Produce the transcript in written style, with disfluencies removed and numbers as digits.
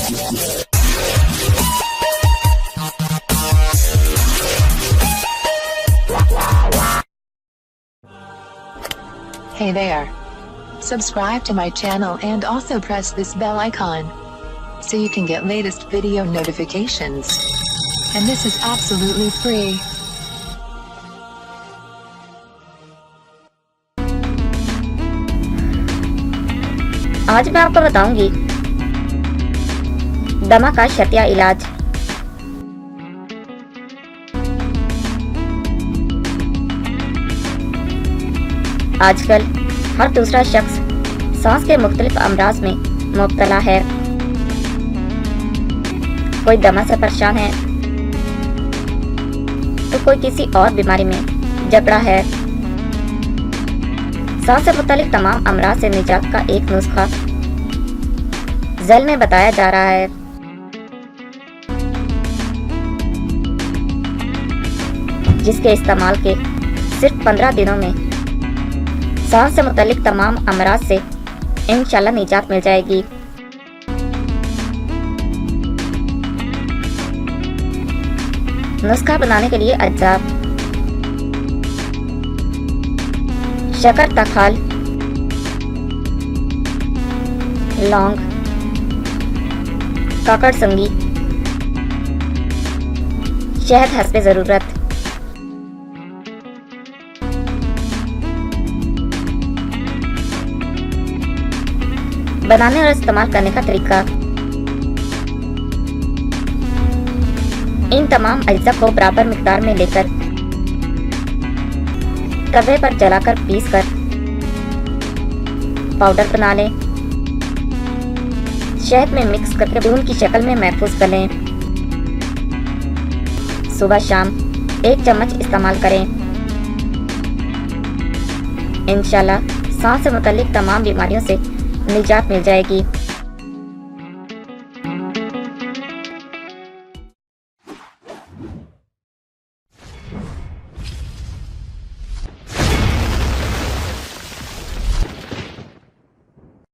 Hey there. Subscribe to my channel and also press this bell icon so you can get latest video notifications. And this is absolutely free. आज मैं आपको बताऊंगी दमा का शर्तिया इलाज। आजकल हर दूसरा शख्स सांस के मुख्तलिफ अमराज में मुब्तला है। कोई दमा से परेशान है तो कोई किसी और बीमारी में जकड़ा है। सांस से मुतालिक तमाम अमराज से निजात का एक नुस्खा ज़ैल में बताया जा रहा है। जिसके इस्तेमाल के सिर्फ 15 दिनों में सांस से मुतालिक तमाम अमराज से इंशाल्लाह निजात मिल जाएगी। नुस्खा बनाने के लिए अज्जा: शकर तखाल, लौंग, काकड़ संगी, शहद हस्बे ज़रूरत। बनाने और इस्तेमाल करने का तरीका: इन तमाम अज्जा को बराबर मिकदार में लेकर तवे पर जलाकर पीसकर पाउडर बना लें। शहद में मिक्स करके बूंद की शक्ल में महफूज कर लें। सुबह शाम 1 चम्मच इस्तेमाल करें। इंशाल्लाह सांस से मुतालिक तमाम बीमारियों से निजात मिल जाएगी।